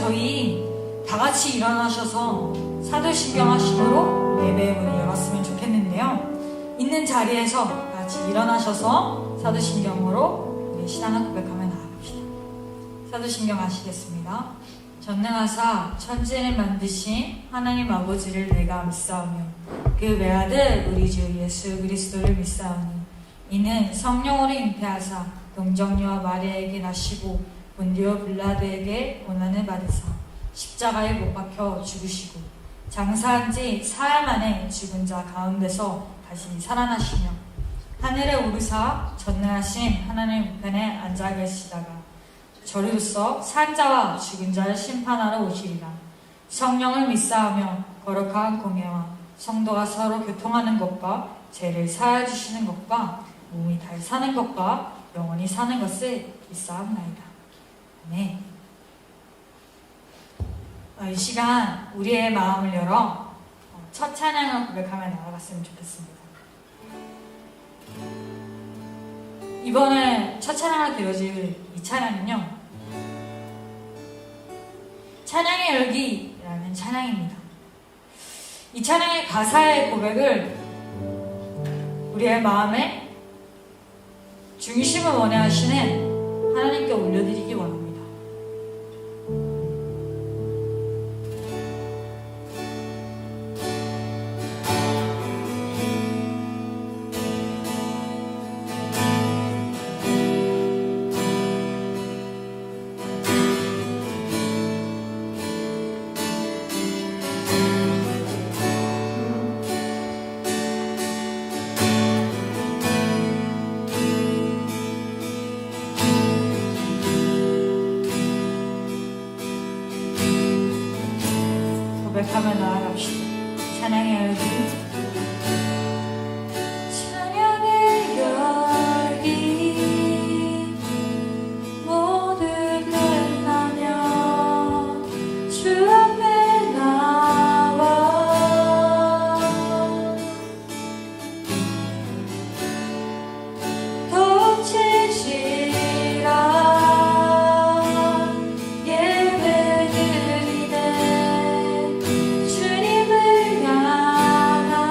저희 다 같이 일어나셔서 사도신경 하심으로 예배의 문을 열었으면 좋겠는데요. 있는 자리에서 다 같이 일어나셔서 사도신경으로 우리 신앙을 고백하며 나아갑시다. 사도신경 하시겠습니다. 전능하사 천지를 만드신 하나님 아버지를 내가 믿사오며 그 외아들 우리 주 예수 그리스도를 믿사오니 이는 성령으로 잉태하사 동정녀와 마리아에게 나시고 본디오 빌라도에게 고난을 받으사 십자가에 못 박혀 죽으시고 장사한 지 사흘 만에 죽은 자 가운데서 다시 살아나시며 하늘에 오르사 전능하신 하나님 우편에 앉아 계시다가 저리로서 산 자와 죽은 자를 심판하러 오시리라. 성령을 믿사하며 거룩한 공예와 성도가 서로 교통하는 것과 죄를 사하여 주시는 것과 몸이 잘 사는 것과 영원히 사는 것을 믿사옵나이다. 아멘. 이 시간 우리의 마음을 열어 첫 찬양을 고백하며 나아갔으면 좋겠습니다. 이번에 첫 찬양을 드려줄 이 찬양은요, 찬양의 열기라는 찬양입니다. 이 찬양의 가사의 고백을 우리의 마음에 중심을 원하시는 하나님께 올려드리기 원합니다. 고백하며 나아갑시다. 찬양의 열기. 찬양의 열기 모두 끝나면 주 앞에 나와 덮치시라 예배드리네 주님을 향한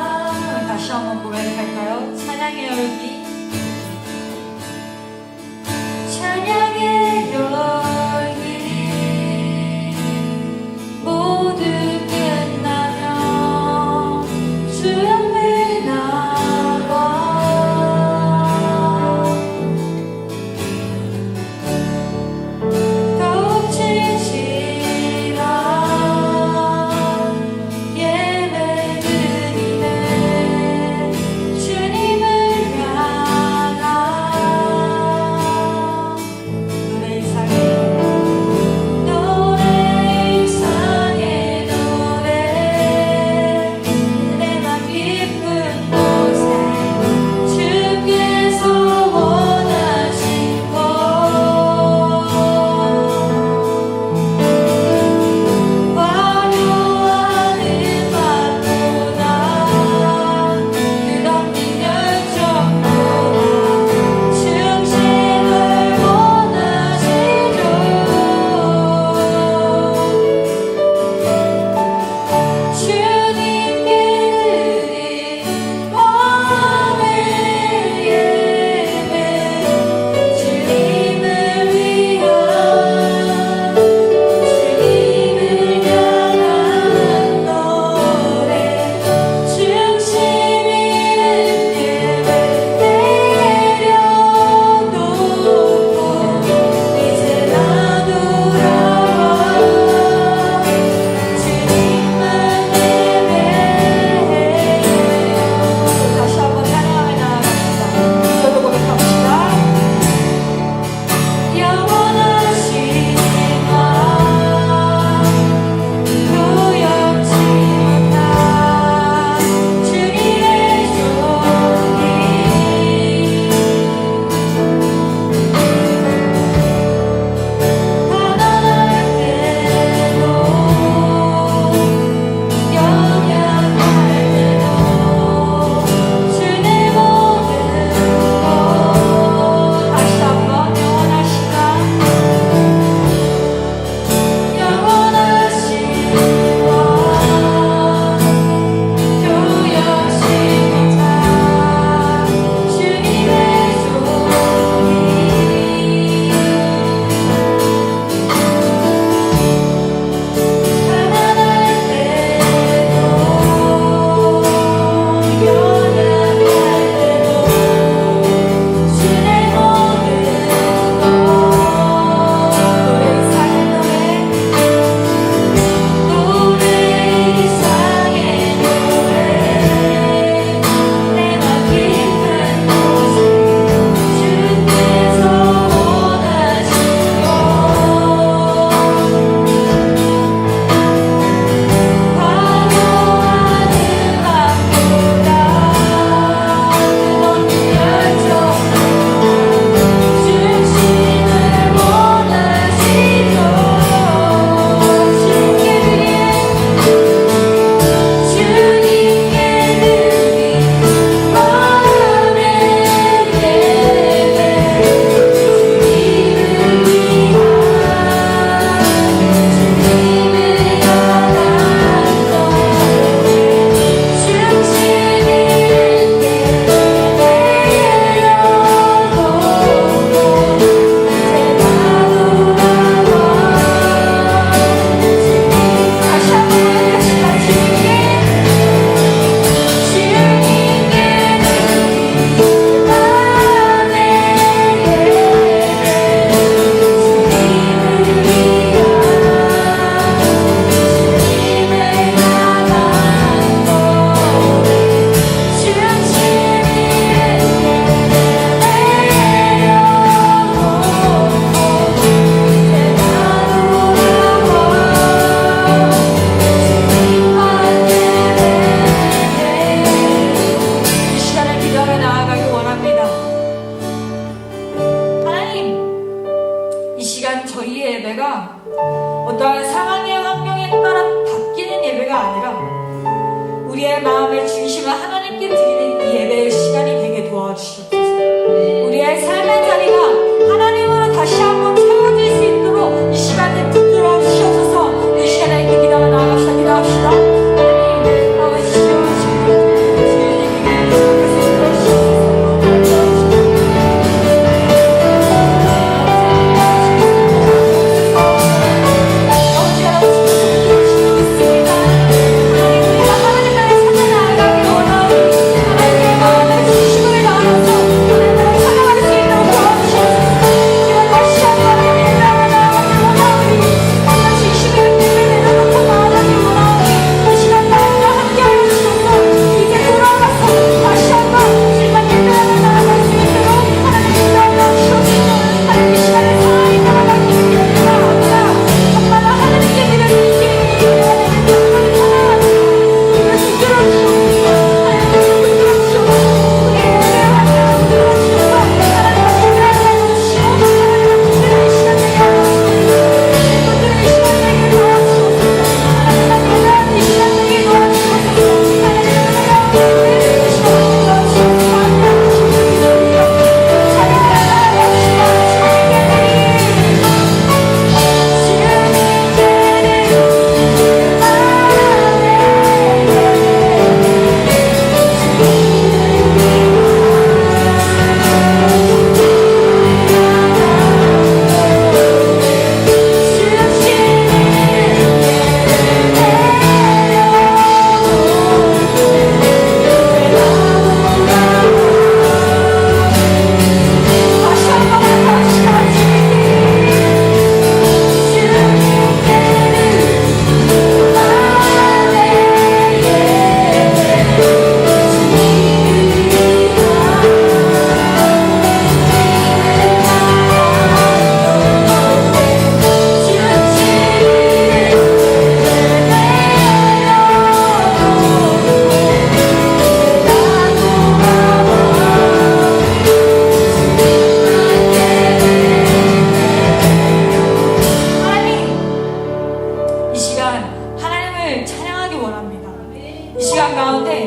시간 하나님을 찬양하기 원합니다. 이 시간 가운데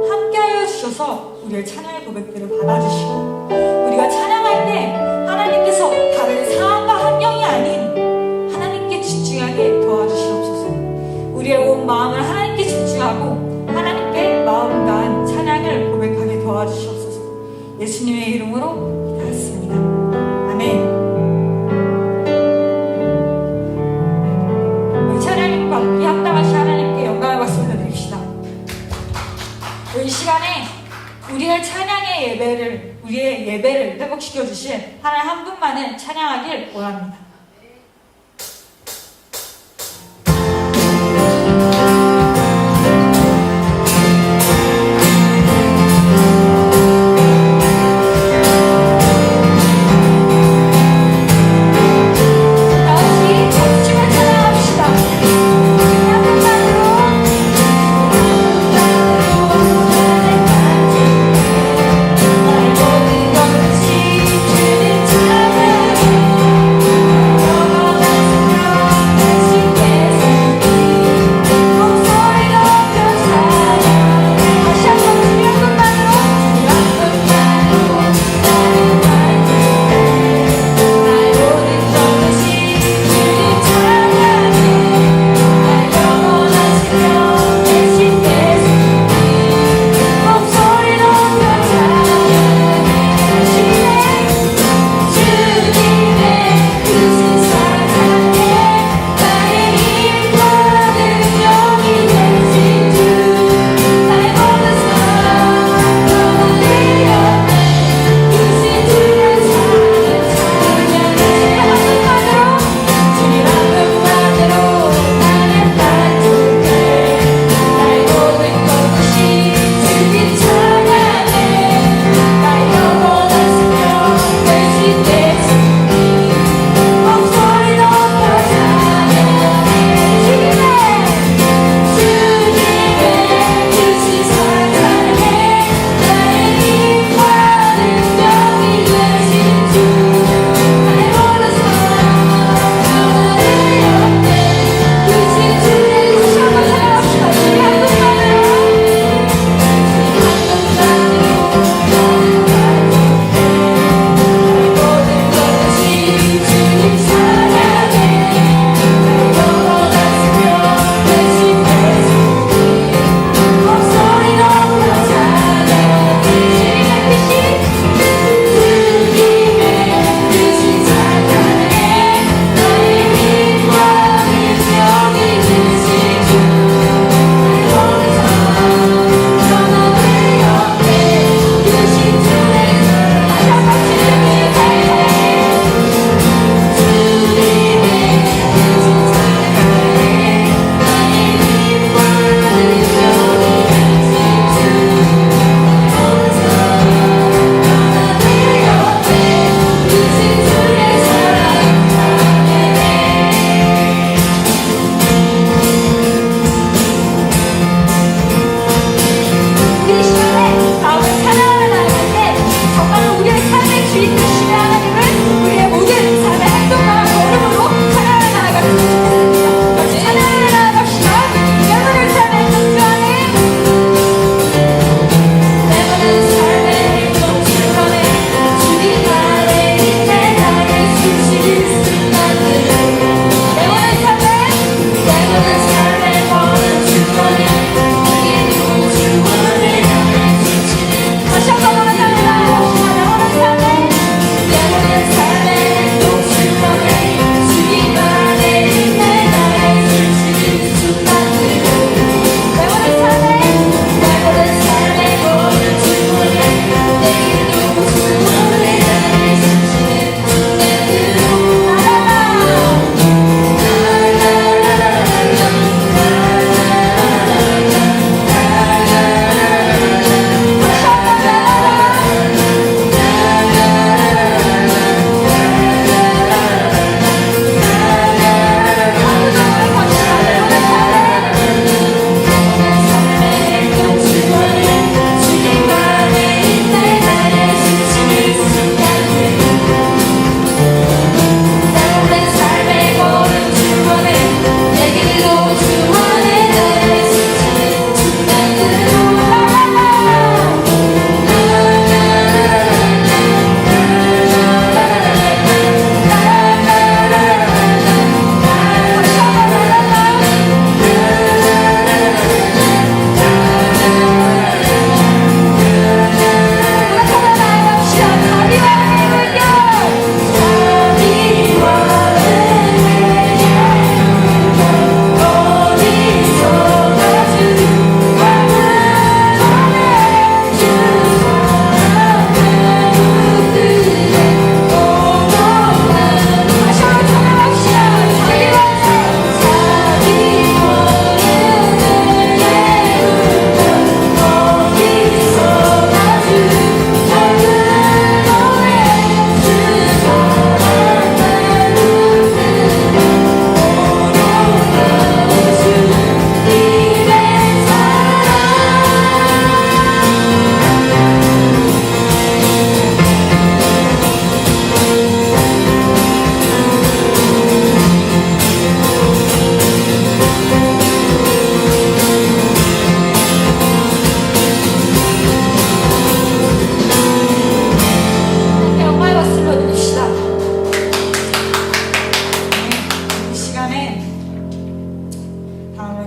함께하여 주셔서 우리의 찬양의 고백들을 받아주시고, 우리가 찬양할 때 하나님께서 다른 상황과 환경이 아닌 하나님께 집중하게 도와주시옵소서. 우리의 온 마음을 하나님께 집중하고 하나님께 마음 다한 찬양을 고백하게 도와주시옵소서. 예수님의 이름으로 기도했습니다. 아멘. 찬양과 함께 합당하신 하나님께 영광을 받습니다. 드립시다. 이 시간에 우리의 찬양의 예배를, 우리의 예배를 회복시켜 주신 하나님 한 분만을 찬양하길 원합니다. 주님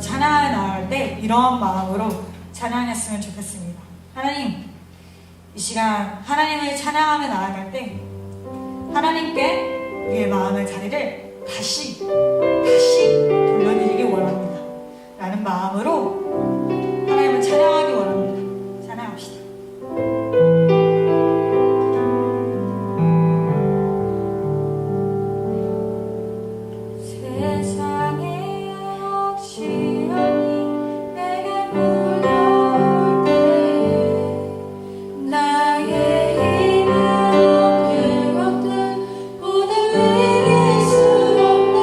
찬양을 나갈 때 이런 마음으로 찬양했으면 좋겠습니다. 하나님, 이 시간 하나님을 찬양하며 나아갈 때 하나님께 우리의 마음의 자리를 다시 돌려드리기 원합니다. 라는 마음으로 하나님을 찬양하기 원합니다. 찬양합시다. 세상에 역시하니 내게 물려올 때 나의 힘은 없는 것들 모두 이길 수 없네.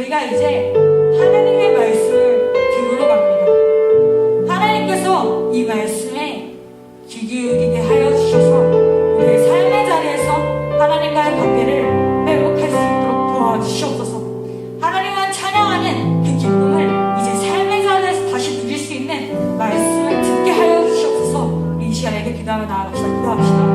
저희가 이제 하나님의 말씀을 들으러 갑니다. 하나님께서 이 말씀에 귀 기울이게 하여 주셔서 우리의 삶의 자리에서 하나님과의 관계를 회복할 수 있도록 도와주시옵소서. 하나님을 찬양하는 그 기쁨을 이제 삶의 자리에서 다시 누릴 수 있는 말씀을 듣게 하여 주시옵소서. 이 시간에 기도하며 나아갑시다. 기도합시다.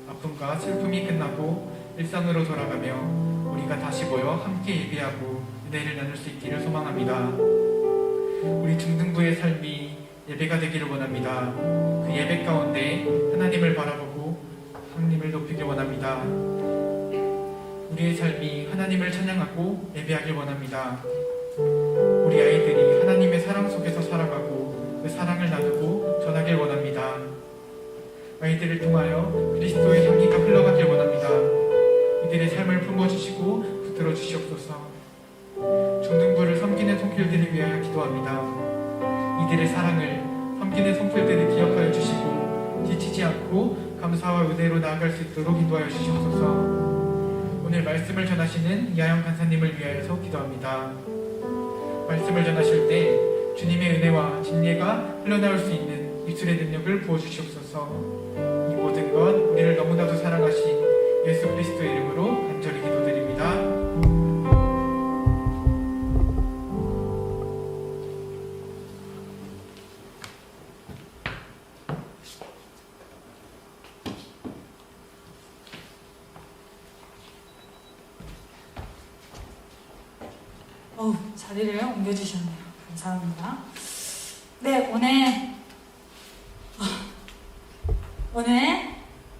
아픔과 슬픔이 끝나고 일상으로 돌아가며 우리가 다시 모여 함께 예배하고 은혜를 나눌 수 있기를 소망합니다. 우리 중등부의 삶이 예배가 되기를 원합니다. 그 예배 가운데 하나님을 바라보고 하나님을 높이길 원합니다. 우리의 삶이 하나님을 찬양하고 예배하길 원합니다. 우리 아이들이 하나님의 사랑 속에서 살아가고 그 사랑을 나누고 전하길 원합니다. 아이들을 통하여 그리스도의 향기가 흘러가길 원합니다. 이들의 삶을 품어주시고 붙들어 주시옵소서. 중등부를 섬기는 손길들을 위하여 기도합니다. 이들의 사랑을 섬기는 손길들을 기억하여 주시고 지치지 않고 감사와 은혜로 나아갈 수 있도록 인도하여 주시옵소서. 오늘 말씀을 전하시는 이하영 간사님을 위하여서 기도합니다. 말씀을 전하실 때 주님의 은혜와 진리가 흘러나올 수 있는 입술의 능력을 부어주시옵소서. 이 모든 것 우리를 너무나도 사랑하신 예수 그리스도의 이름으로 간절히 기도드립니다. 자리를 옮겨주셨네요. 감사합니다. 네, 오늘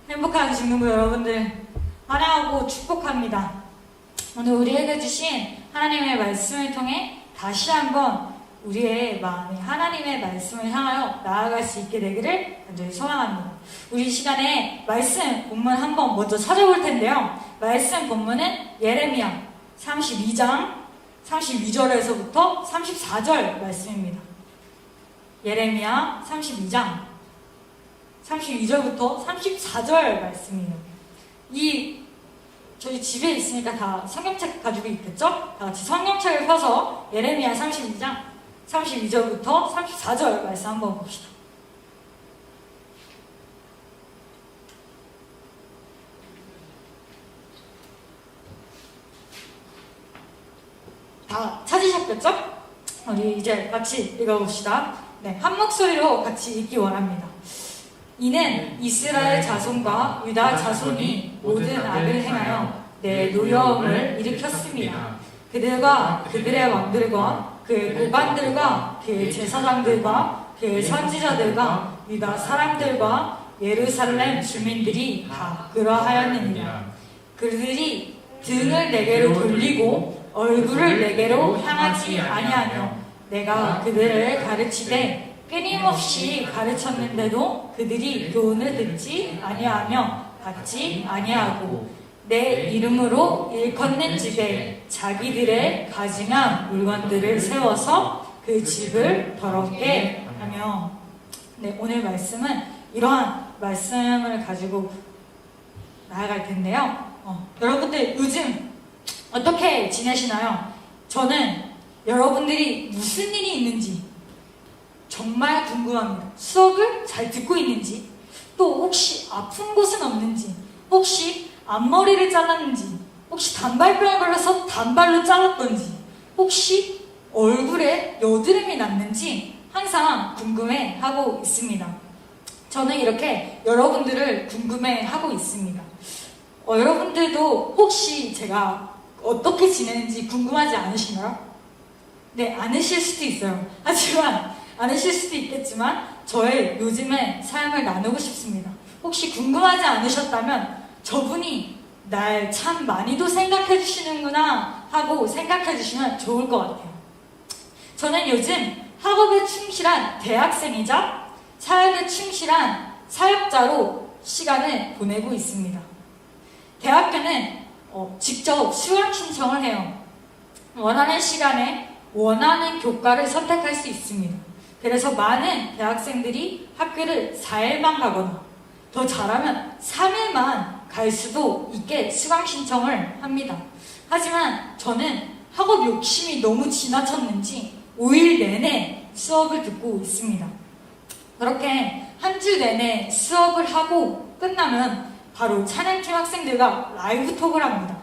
행복한 중등부 여러분들 환영하고 축복합니다. 오늘 우리에게 주신 하나님의 말씀을 통해 다시 한번 우리의 마음이 하나님의 말씀을 향하여 나아갈 수 있게 되기를 간절히 소망합니다. 우리 이 시간에 말씀 본문 한번 먼저 찾아볼 텐데요. 말씀 본문은 예레미야 32장 32절에서부터 34절 말씀입니다. 예레미야 32장 32절부터 34절 말씀이에요. 저희 집에 있으니까 다 성경책 가지고 있겠죠? 다 같이 성경책을 펴서 예레미야 32장 32절부터 34절 말씀 한번 봅시다. 다 찾으셨겠죠? 우리 이제 같이 읽어봅시다. 네, 한 목소리로 같이 읽기 원합니다. 이는 이스라엘 자손과 유다 자손이 모든 악을 행하여 내 노여움을 일으켰습니다. 그들과 그들의 왕들과 그의 고관들과 그의 제사장들과 그의 선지자들과 유다 사람들과 예루살렘 주민들이 다 그러하였느니라. 그들이 등을 내게로 돌리고 얼굴을 내게로 향하지 아니하며 내가 그들을 가르치되 끊임없이 가르쳤는데도 그들이 교훈을 듣지 아니하며 받지 아니하고 내 이름으로 일컫는 집에 자기들의 가증한 물건들을 세워서 그 집을 더럽게 하며. 네, 오늘 말씀은 이러한 말씀을 가지고 나아갈 텐데요. 여러분들 요즘 어떻게 지내시나요? 저는 여러분들이 무슨 일이 있는지 정말 궁금합니다. 수업을 잘 듣고 있는지, 또 혹시 아픈 곳은 없는지, 혹시 앞머리를 잘랐는지, 혹시 단발병에 걸려서 단발로 잘랐던지, 혹시 얼굴에 여드름이 났는지 항상 궁금해하고 있습니다. 저는 이렇게 여러분들을 궁금해하고 있습니다. 여러분들도 혹시 제가 어떻게 지내는지 궁금하지 않으신가요? 네, 않으실 수도 있어요. 하지만 않으실 수도 있겠지만 저의 요즘의 삶을 나누고 싶습니다. 혹시 궁금하지 않으셨다면 저분이 날 참 많이도 생각해 주시는구나 하고 생각해 주시면 좋을 것 같아요. 저는 요즘 학업에 충실한 대학생이자 사역에 충실한 사역자로 시간을 보내고 있습니다. 대학교는 직접 수강 신청을 해요. 원하는 시간에 원하는 교과를 선택할 수 있습니다. 그래서 많은 대학생들이 학교를 4일만 가거나 더 잘하면 3일만 갈 수도 있게 수강 신청을 합니다. 하지만 저는 학업 욕심이 너무 지나쳤는지 5일 내내 수업을 듣고 있습니다. 그렇게 한 주 내내 수업을 하고 끝나면 바로 찬양팀 학생들과 라이브 톡을 합니다.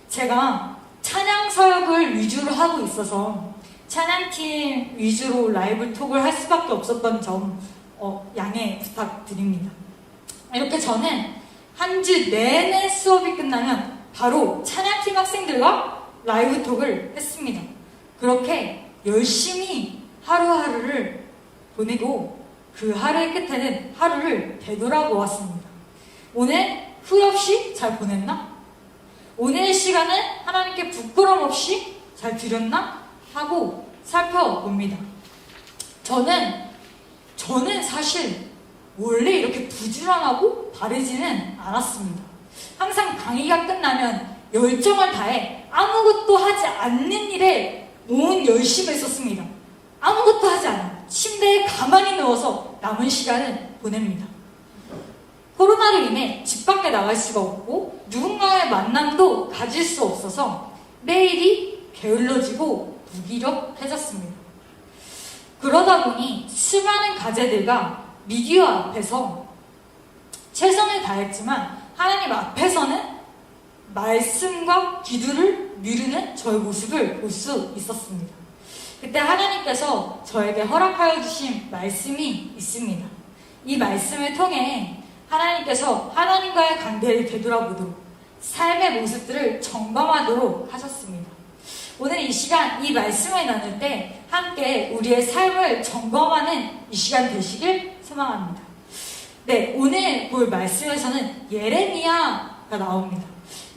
제가 찬양 사역을 위주로 하고 있어서 찬양팀 위주로 라이브 톡을 할 수밖에 없었던 점 양해 부탁드립니다. 이렇게 저는 한 주 내내 수업이 끝나면 바로 찬양팀 학생들과 라이브 톡을 했습니다. 그렇게 열심히 하루하루를 보내고 그 하루의 끝에는 하루를 되돌아보았습니다. 오늘 후회 없이 잘 보냈나? 오늘의 시간은 하나님께 부끄럼 없이 잘 드렸나? 하고 살펴봅니다. 저는 사실 원래 이렇게 부지런하고 바르지는 않았습니다. 항상 강의가 끝나면 열정을 다해 아무것도 하지 않는 일에 온 열심을 썼습니다. 아무것도 하지 않아요. 침대에 가만히 누워서 남은 시간을 보냅니다. 코로나로 인해 집 밖에 나갈 수가 없고 누군가의 만남도 가질 수 없어서 매일이 게을러지고 무기력해졌습니다. 그러다 보니 수많은 가제들과 미디어 앞에서 최선을 다했지만 하나님 앞에서는 말씀과 기도를 미루는 저의 모습을 볼 수 있었습니다. 그때 하나님께서 저에게 허락하여 주신 말씀이 있습니다. 이 말씀을 통해 하나님께서 하나님과의 관계를 되돌아보도록 삶의 모습들을 점검하도록 하셨습니다. 오늘 이 시간 이 말씀을 나눌 때 함께 우리의 삶을 점검하는 이 시간 되시길 소망합니다. 네, 오늘 볼 말씀에서는 예레미야가 나옵니다.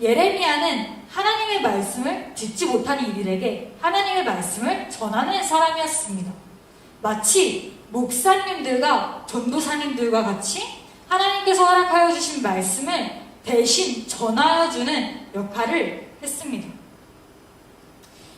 예레미야는 하나님의 말씀을 듣지 못한 이들에게 하나님의 말씀을 전하는 사람이었습니다. 마치 목사님들과 전도사님들과 같이 하나님께서 허락하여 주신 말씀을 대신 전하여 주는 역할을 했습니다.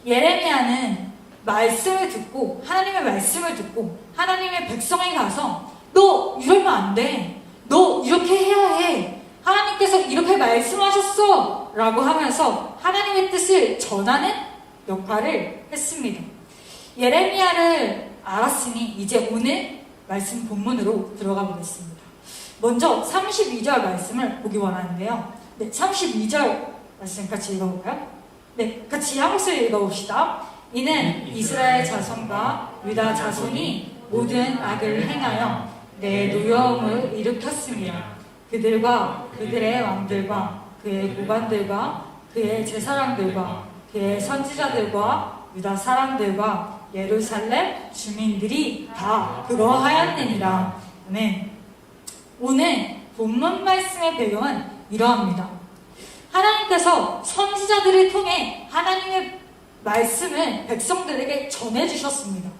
예레미야는 말씀을 듣고 하나님의 말씀을 듣고 하나님의 백성에 가서 너 이러면 안 돼. 너 이렇게 해야 해. 하나님께서 이렇게 말씀하셨어 라고 하면서 하나님의 뜻을 전하는 역할을 했습니다. 예레미야를 알았으니 이제 오늘 말씀 본문으로 들어가 보겠습니다. 먼저 32절 말씀을 보기 원하는데요. 네, 32절 말씀 같이 읽어볼까요? 네, 같이 한 목소리 읽어봅시다. 이는 이스라엘 자손과 유다 자손이 모든 악을 행하여 내 노여움을 일으켰으며 그들과 그들의 왕들과 그의 고관들과 그의 제사장들과 그의 선지자들과 유다 사람들과 예루살렘 주민들이 다 그러하였느니라. 아멘. 오늘 본문 말씀의 배경은 이러합니다. 하나님께서 선지자들을 통해 하나님의 말씀을 백성들에게 전해주셨습니다.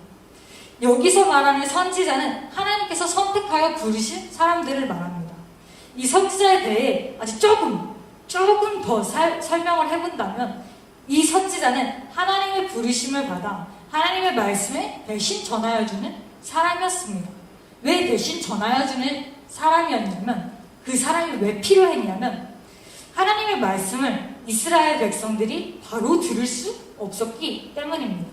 여기서 말하는 선지자는 하나님께서 선택하여 부르신 사람들을 말합니다. 이 선지자에 대해 아주 조금 더 설명을 해본다면, 이 선지자는 하나님의 부르심을 받아 하나님의 말씀을 대신 전하여주는 사람이었습니다. 왜 대신 전하여주는 사람이었냐면, 그 사람이 왜 필요했냐면, 하나님의 말씀을 이스라엘 백성들이 바로 들을 수 없었기 때문입니다.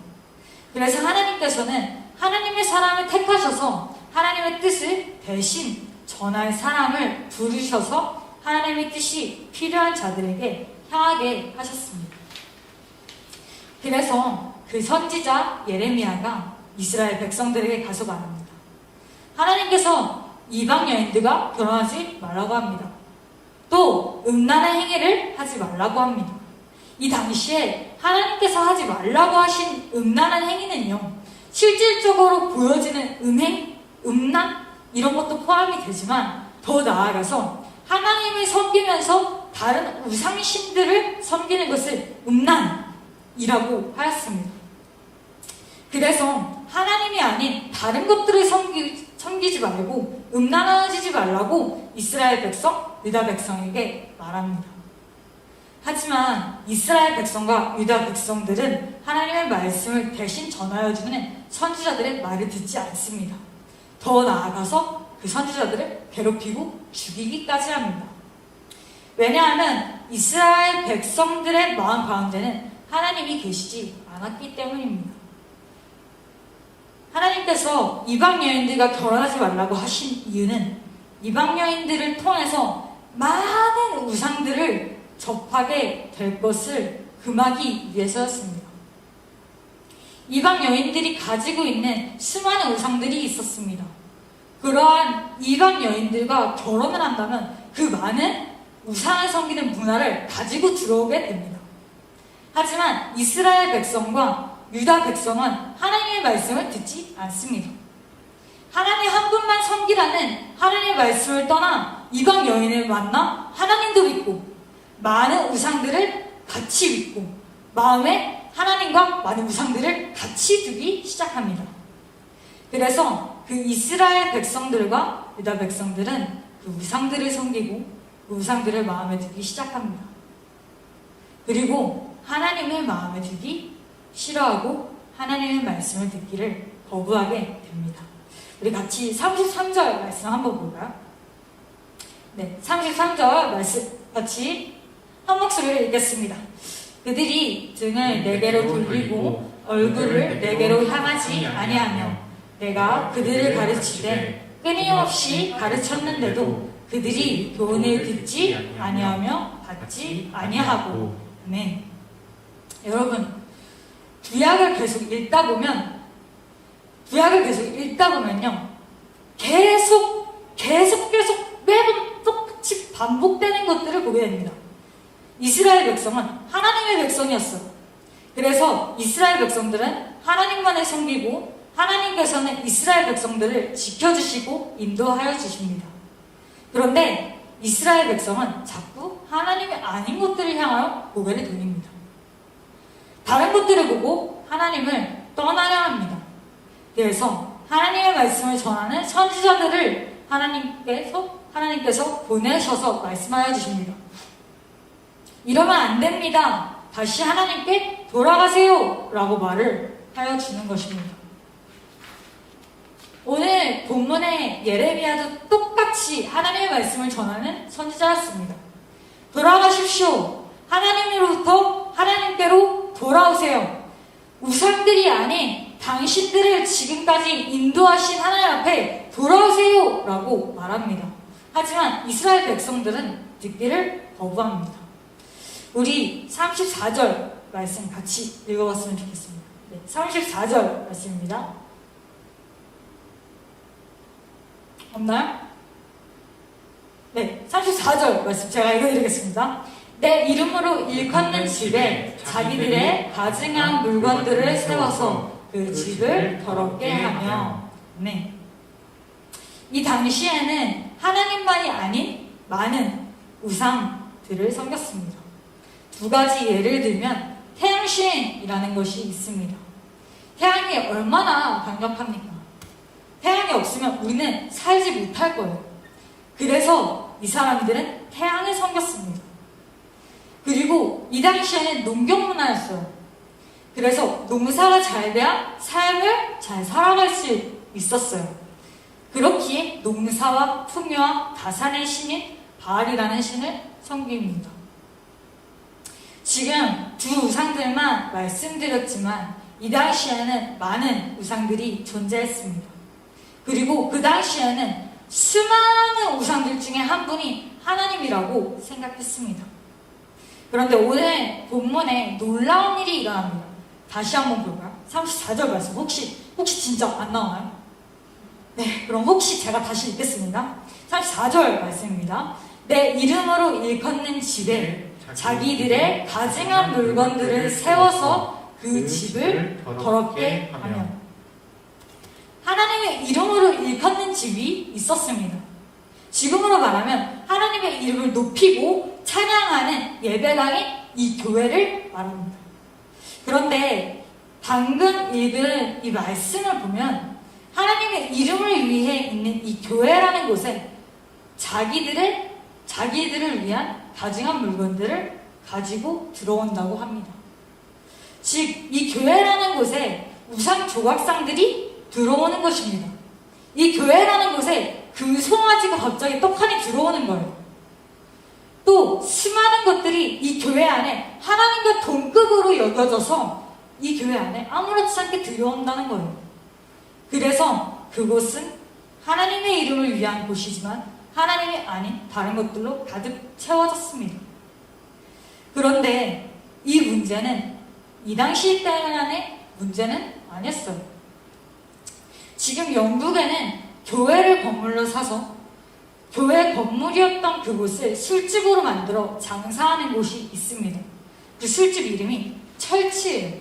그래서 하나님께서는 하나님의 사람을 택하셔서 하나님의 뜻을 대신 전할 사람을 부르셔서 하나님의 뜻이 필요한 자들에게 향하게 하셨습니다. 그래서 그 선지자 예레미야가 이스라엘 백성들에게 가서 말합니다. 하나님께서 이방 여인들과 결혼하지 말라고 합니다. 또 음란한 행위를 하지 말라고 합니다. 이 당시에 하나님께서 하지 말라고 하신 음란한 행위는요, 실질적으로 보여지는 음행, 음란 이런 것도 포함이 되지만, 더 나아가서 하나님을 섬기면서 다른 우상신들을 섬기는 것을 음란이라고 하였습니다. 그래서 하나님이 아닌 다른 것들을 섬기지 말고 음란하지 말라고 이스라엘 백성, 유다 백성에게 말합니다. 하지만 이스라엘 백성과 유다 백성들은 하나님의 말씀을 대신 전하여주는 선지자들의 말을 듣지 않습니다. 더 나아가서 그 선지자들을 괴롭히고 죽이기까지 합니다. 왜냐하면 이스라엘 백성들의 마음 가운데는 하나님이 계시지 않았기 때문입니다. 하나님께서 이방 여인들과 결혼하지 말라고 하신 이유는 이방 여인들을 통해서 많은 우상들을 접하게 될 것을 금하기 위해서였습니다. 이방 여인들이 가지고 있는 수많은 우상들이 있었습니다. 그러한 이방 여인들과 결혼을 한다면 그 많은 우상을 섬기는 문화를 가지고 들어오게 됩니다. 하지만 이스라엘 백성과 유다 백성은 하나님의 말씀을 듣지 않습니다. 하나님 한 분만 섬기라는 하나님의 말씀을 떠나 이방 여인을 만나 하나님도 믿고 많은 우상들을 같이 믿고 마음에 하나님과 많은 우상들을 같이 두기 시작합니다. 그래서 그 이스라엘 백성들과 유다 백성들은 그 우상들을 섬기고 그 우상들을 마음에 두기 시작합니다. 그리고 하나님을 마음에 두기 싫어하고 하나님의 말씀을 듣기를 거부하게 됩니다. 우리 같이 33절 말씀 한번 볼까요? 네, 33절 말씀 같이 한 목소리로 읽겠습니다. 그들이 등을 내게로 돌리고 얼굴을 내게로 향하지 아니하며 내가 그들을 가르치되 끊임없이 가르쳤는데도 그들이 교훈을 듣지 아니하며 받지 아니하고. 네. 여러분, 구약을 계속 읽다 보면요, 계속 매번 똑같이 반복되는 것들을 보게 됩니다. 이스라엘 백성은 하나님의 백성이었어요. 그래서 이스라엘 백성들은 하나님만을 섬기고 하나님께서는 이스라엘 백성들을 지켜주시고 인도하여 주십니다. 그런데 이스라엘 백성은 자꾸 하나님이 아닌 것들을 향하여 고개를 돌립니다. 다른 것들을 보고 하나님을 떠나려 합니다. 그래서 하나님의 말씀을 전하는 선지자들을 하나님께서 보내셔서 말씀하여 주십니다. 이러면 안 됩니다. 다시 하나님께 돌아가세요 라고 말을 하여 주는 것입니다. 오늘 본문의 예레미야도 똑같이 하나님의 말씀을 전하는 선지자였습니다. 돌아가십시오. 하나님으로부터 하나님께로 돌아오세요. 우상들이 아닌 당신들을 지금까지 인도하신 하나님 앞에 돌아오세요 라고 말합니다. 하지만 이스라엘 백성들은 듣기를 거부합니다. 우리 34절 말씀 같이 읽어봤으면 좋겠습니다. 네, 34절 말씀입니다. 없나요? 네, 34절 말씀 제가 읽어드리겠습니다. 내 이름으로 일컫는 집에 자기들의 가증한 물건들을 세워서 그 집을 더럽게 하며. 네. 이 당시에는 하나님만이 아닌 많은 우상들을 섬겼습니다. 두 가지 예를 들면 태양을 태양신이라는 것이 있습니다. 태양이 얼마나 강력합니까? 태양이 없으면 우리는 살지 못할 거예요. 그래서 이 사람들은 태양을 섬겼습니다. 그리고 이 당시에는 농경문화였어요. 그래서 농사가 잘 돼야 삶을 잘 살아갈 수 있었어요. 그렇기에 농사와 풍요와 다산의 신인 바알이라는 신을 섬깁니다. 지금 두 우상들만 말씀드렸지만 이 당시에는 많은 우상들이 존재했습니다. 그리고 그 당시에는 수많은 우상들 중에 한 분이 하나님이라고 생각했습니다. 그런데 오늘 본문에 놀라운 일이 일어납니다. 다시 한번 볼까요? 34절 말씀 혹시 진짜 안 나오나요? 네, 그럼 혹시 제가 다시 읽겠습니다. 34절 말씀입니다. 내 이름으로 일컫는 집에 자기들의 가증한 물건들을 세워서 그 집을 더럽게 하며. 하나님의 이름으로 일컫는 집이 있었습니다. 지금으로 말하면 하나님의 이름을 높이고 찬양하는 예배당인 이 교회를 말합니다. 그런데 방금 읽은 이 말씀을 보면 하나님의 이름을 위해 있는 이 교회라는 곳에 자기들을 위한 가증한 물건들을 가지고 들어온다고 합니다. 즉, 이 교회라는 곳에 우상 조각상들이 들어오는 것입니다. 이 교회라는 곳에 그 송아지가 갑자기 떡하니 들어오는 거예요. 또 수많은 것들이 이 교회 안에 하나님과 동급으로 여겨져서 이 교회 안에 아무렇지 않게 들어온다는 거예요. 그래서 그곳은 하나님의 이름을 위한 곳이지만 하나님이 아닌 다른 것들로 가득 채워졌습니다. 그런데 이 문제는 이 당시 때만의 문제는 아니었어요. 지금 영국에는 교회를 건물로 사서 교회 건물이었던 그곳을 술집으로 만들어 장사하는 곳이 있습니다. 그 술집 이름이 철치예요.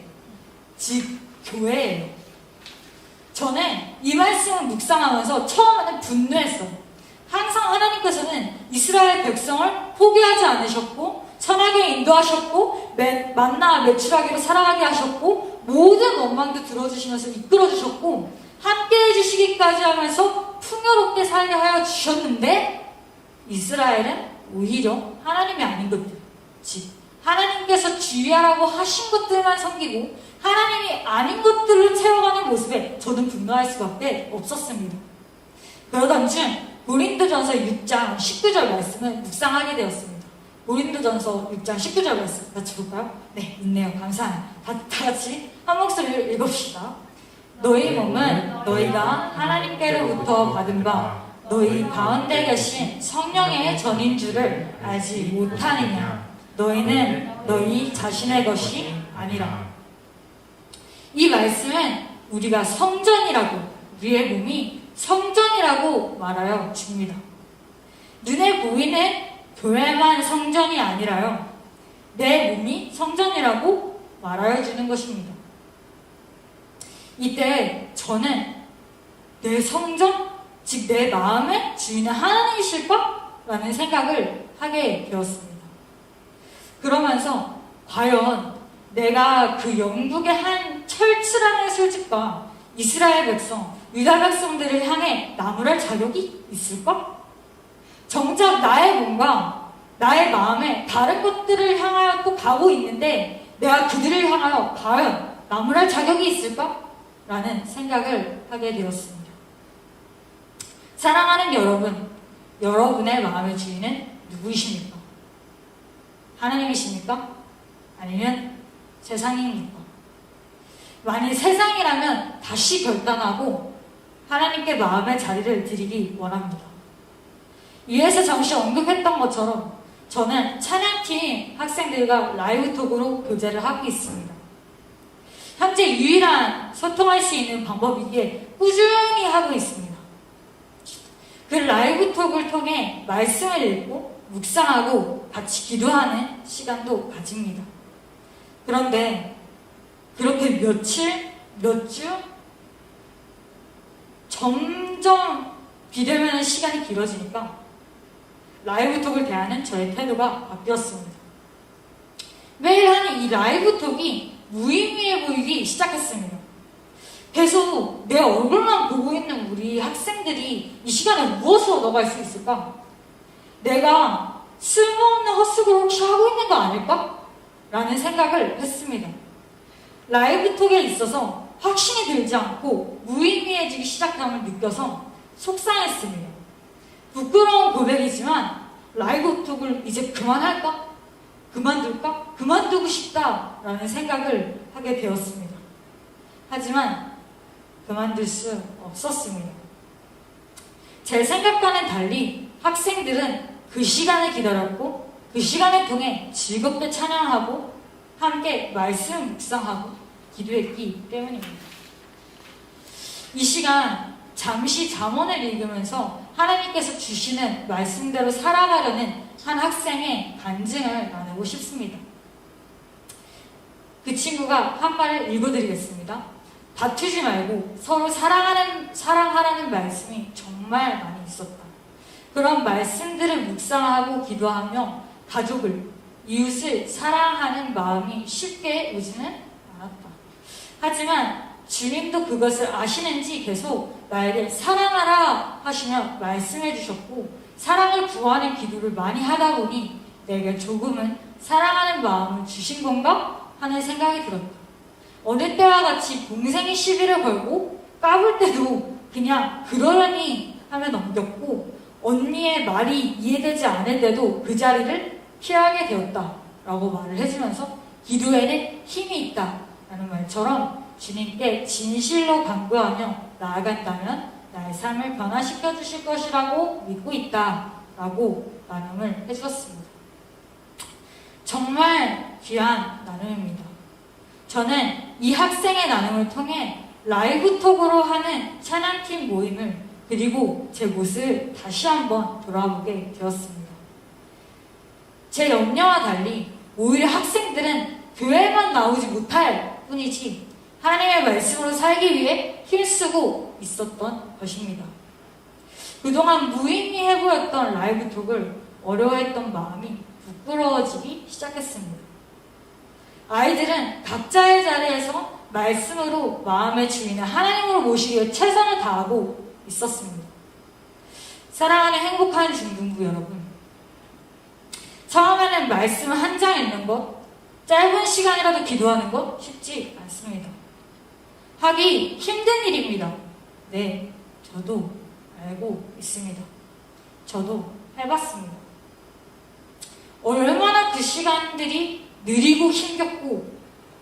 즉 교회예요. 저는 이 말씀을 묵상하면서 처음에는 분노했어요. 항상 하나님께서는 이스라엘 백성을 포기하지 않으셨고 선하게 인도하셨고 만나 매출하기로 살아가게 하셨고 모든 원망도 들어주시면서 이끌어주셨고 함께 해주시기까지 하면서 풍요롭게 살게 하여 주셨는데 이스라엘은 오히려 하나님이 아닌 것들, 즉 하나님께서 주의하라고 하신 것들만 섬기고 하나님이 아닌 것들로 채워가는 모습에 저는 분노할 수밖에 없었습니다. 그러던 중 고린도전서 6장 19절 말씀을 묵상하게 되었습니다. 고린도전서 6장 19절 말씀 같이 볼까요? 네, 있네요. 감사해요. 다 같이 한 목소리를 읽읍시다. 너희 몸은 너희가 하나님께로부터 받은 바 너희 가운데 계신 성령의 전인 줄을 알지 못하느냐. 너희는 너희 자신의 것이 아니라. 이 말씀은 우리가 성전이라고, 우리의 몸이 성전이라고 말하여 줍니다. 눈에 보이는 교회만 성전이 아니라요, 내 몸이 성전이라고 말하여 주는 것입니다. 이때 저는 내 성전, 즉 내 마음의 주인은 하나님이실까? 라는 생각을 하게 되었습니다. 그러면서 과연 내가 그 영국의 한 철치라는 술집과 이스라엘 백성, 유다 백성들을 향해 나무랄 자격이 있을까? 정작 나의 몸과 나의 마음에 다른 것들을 향하여 또 가고 있는데 내가 그들을 향하여 과연 나무랄 자격이 있을까? 라는 생각을 하게 되었습니다. 사랑하는 여러분, 여러분의 마음의 주인은 누구이십니까? 하나님이십니까? 아니면 세상입니까? 만일 세상이라면 다시 결단하고 하나님께 마음의 자리를 드리기 원합니다. 위에서 잠시 언급했던 것처럼 저는 찬양팀 학생들과 라이브톡으로 교제를 하고 있습니다. 현재 유일한 소통할 수 있는 방법이기에 꾸준히 하고 있습니다. 그 라이브톡을 통해 말씀을 읽고 묵상하고 같이 기도하는 시간도 가집니다. 그런데 그렇게 며칠, 몇 주 점점 비대면의 시간이 길어지니까 라이브톡을 대하는 저의 태도가 바뀌었습니다. 매일 하는 이 라이브톡이 무의미해 보이기 시작했습니다. 계속 내 얼굴만 보고 있는 우리 학생들이 이 시간에 무엇을 얻어갈 수 있을까? 내가 쓸모없는 헛수고를 혹시 하고 있는 거 아닐까? 라는 생각을 했습니다. 라이브톡에 있어서 확신이 들지 않고 무의미해지기 시작함을 느껴서 속상했습니다. 부끄러운 고백이지만 라이브톡을 이제 그만할까? 그만둘까? 그만두고 싶다라는 생각을 하게 되었습니다. 하지만 그만둘 수 없었습니다. 제 생각과는 달리 학생들은 그 시간을 기다렸고 그 시간을 통해 즐겁게 찬양하고 함께 말씀 묵상하고 기도했기 때문입니다. 이 시간 잠시 잠언을 읽으면서 하나님께서 주시는 말씀대로 살아가려는 한 학생의 간증을 나누고 싶습니다. 그 친구가 한 말을 읽어드리겠습니다. 다투지 말고 서로 사랑하라는 말씀이 정말 많이 있었다. 그런 말씀들을 묵상하고 기도하며 가족을, 이웃을 사랑하는 마음이 쉽게 오지는 않았다. 하지만 주님도 그것을 아시는지 계속 나에게 사랑하라 하시며 말씀해 주셨고 사랑을 구하는 기도를 많이 하다 보니 내게 조금은 사랑하는 마음을 주신 건가 하는 생각이 들었다. 어느 때와 같이 동생이 시비를 걸고 까불 때도 그냥 그러려니 하며 넘겼고 언니의 말이 이해되지 않을 때도 그 자리를 피하게 되었다라고 말을 해주면서 기도에는 힘이 있다라는 말처럼 주님께 진실로 간구하며 나아간다면 나의 삶을 변화시켜 주실 것이라고 믿고 있다라고 나눔을 해주었습니다. 정말 귀한 나눔입니다. 저는 이 학생의 나눔을 통해 라이브톡으로 하는 찬양팀 모임을 그리고 제 모습을 다시 한번 돌아보게 되었습니다. 제 염려와 달리 오히려 학생들은 교회만 나오지 못할 뿐이지 하나님의 말씀으로 살기 위해 힘쓰고 있었던 것입니다. 그동안 무의미해 보였던 라이브톡을 어려워했던 마음이 부끄러워지기 시작했습니다. 아이들은 각자의 자리에서 말씀으로 마음의 주인을 하나님으로 모시기 위해 최선을 다하고 있었습니다. 사랑하는 행복한 중등부 여러분, 처음에는 말씀 한 장 읽는 것, 짧은 시간이라도 기도하는 것 쉽지 않습니다. 하기 힘든 일입니다. 네, 저도 알고 있습니다. 저도 해봤습니다. 얼마나 그 시간들이 느리고 힘겹고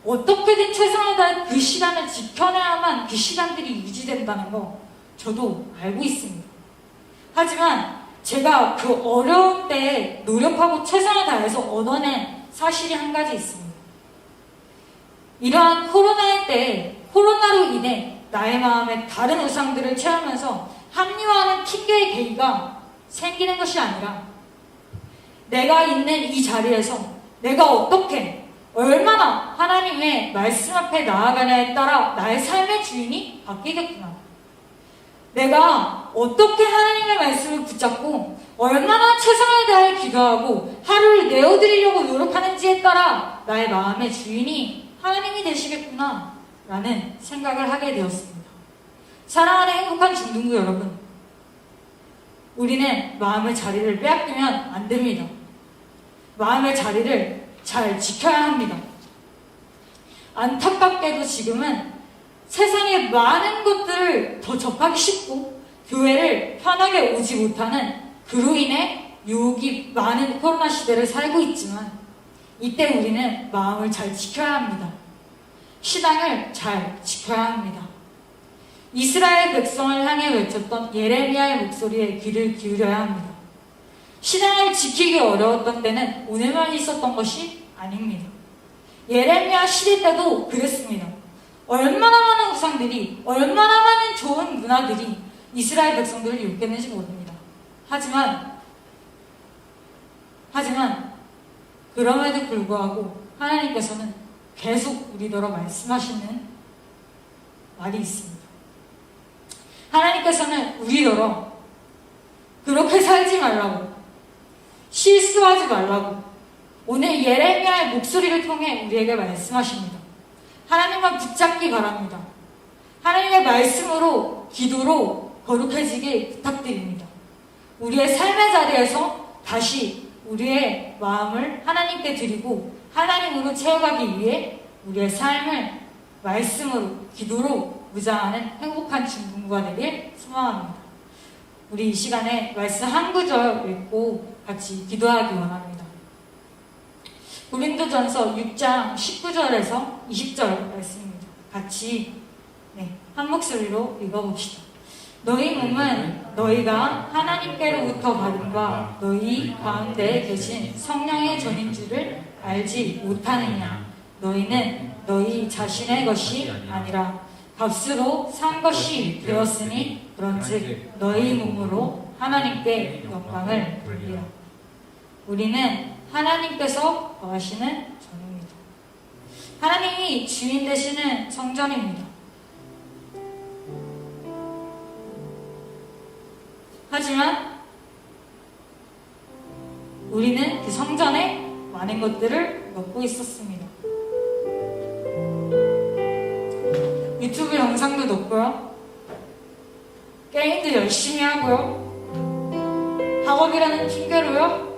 어떻게든 최선을 다해 그 시간을 지켜내야만 그 시간들이 유지된다는 거 저도 알고 있습니다. 하지만 제가 그 어려운 때에 노력하고 최선을 다해서 얻어낸 사실이 한 가지 있습니다. 이러한 코로나의 때에 코로나로 인해 나의 마음에 다른 우상들을 채우면서 합리화하는 핑계의 계기가 생기는 것이 아니라 내가 있는 이 자리에서 내가 어떻게 얼마나 하나님의 말씀 앞에 나아가냐에 따라 나의 삶의 주인이 바뀌겠구나. 내가 어떻게 하나님의 말씀을 붙잡고 얼마나 최선을 다해 기도하고 하루를 내어드리려고 노력하는지에 따라 나의 마음의 주인이 하나님이 되시겠구나 라는 생각을 하게 되었습니다. 사랑하는 행복한 중등부 여러분, 우리는 마음의 자리를 빼앗기면 안 됩니다. 마음의 자리를 잘 지켜야 합니다. 안타깝게도 지금은 세상의 많은 것들을 더 접하기 쉽고 교회를 편하게 오지 못하는 그로 인해 유혹이 많은 코로나 시대를 살고 있지만 이때 우리는 마음을 잘 지켜야 합니다. 신앙을 잘 지켜야 합니다. 이스라엘 백성을 향해 외쳤던 예레미야의 목소리에 귀를 기울여야 합니다. 신앙을 지키기 어려웠던 때는 오늘만 있었던 것이 아닙니다. 예레미야 시대 때도 그랬습니다. 얼마나 많은 우상들이, 얼마나 많은 좋은 문화들이 이스라엘 백성들을 유혹했는지 모릅니다. 하지만 그럼에도 불구하고 하나님께서는 계속 우리더러 말씀하시는 말이 있습니다. 하나님께서는 우리더러 그렇게 살지 말라고, 실수하지 말라고 오늘 예레미야의 목소리를 통해 우리에게 말씀하십니다. 하나님만 붙잡기 바랍니다. 하나님의 말씀으로, 기도로 거룩해지길 부탁드립니다. 우리의 삶의 자리에서 다시 우리의 마음을 하나님께 드리고 하나님으로 채워가기 위해 우리의 삶을 말씀으로, 기도로 무장하는 행복한 중등부가 되길 소망합니다. 우리 이 시간에 말씀 한 구절 읽고 같이 기도하기 원합니다. 고린도전서 6장 19절에서 20절 말씀입니다. 같이 한 목소리로 읽어봅시다. 너희 몸은 너희가 하나님께로부터 받은 바 너희 가운데 계신 성령의 전인 줄을 알지 못하느냐. 너희는 너희 자신의 것이 아니라 값으로 산 것이 되었으니 그런즉 너희 몸으로 하나님께 영광을 돌리라. 우리는 하나님께서 거하시는 전입니다. 하나님이 주인 되시는 성전입니다. 하지만 우리는 그 성전에 많은 것들을 넣고 있었습니다. 유튜브 영상도 넣고요. 게임도 열심히 하고요. 학업이라는 핑계로요.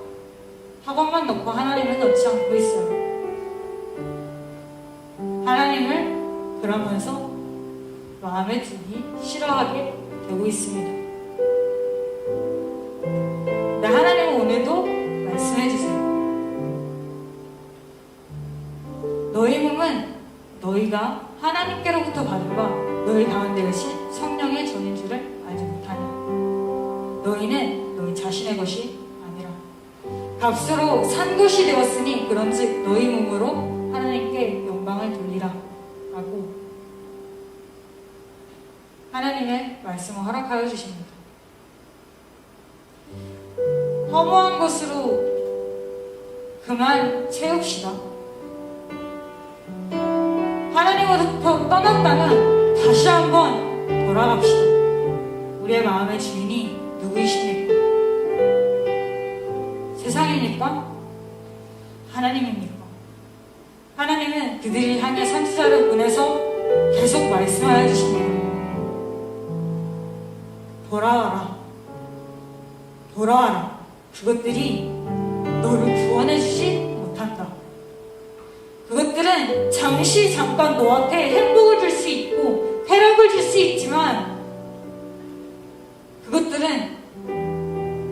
학업만 넣고 하나님을 넣지 않고 있어요. 하나님을 그러면서 마음에 두기 싫어하게 되고 있습니다. 네, 하나님은 오늘도 말씀해 주세요. 너희 몸은 너희가 하나님께로부터 받은 바 너희 가운데 계신 성령의 전인 줄을 알지 못하냐. 너희는 너희 자신의 것이 아니라 값으로 산 것이 되었으니 그런즉 너희 몸으로 하나님께 영광을 돌리라 라고 하나님의 말씀을 허락하여 주십니다. 허무한 것으로 그만 채웁시다. 하나님으로부터 떠났다면 다시 한번 돌아갑시다. 우리의 마음의 주인이 누구이십니까? 세상입니까? 하나님입니까? 하나님은 그들이 향해 선지자를 보내서 계속 말씀하여 주십니다. 돌아와라. 돌아와라. 그것들이 너를 구원해주지 못한다. 그것들은 잠깐 너한테 행복을 줄 수 있고 쾌락을 줄 수 있지만 그것들은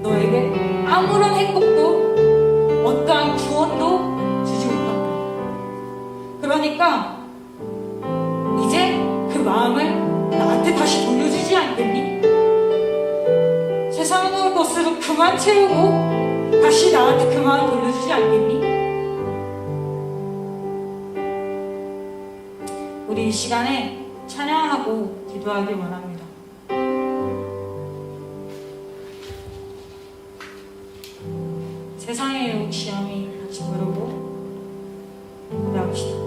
너에게 아무런 행복도 어떠한 구원도 주지 못한다. 그러니까 이제 그 마음을 나한테 다시 돌려주지 않겠니? 세상의 것으로 그만 채우고 다시 나한테 그 마음 돌려주지 않겠니? 우리 이 시간에 찬양하고 기도하길 원합니다. 세상의 유혹 시험이 같이 부르고 기도합시다.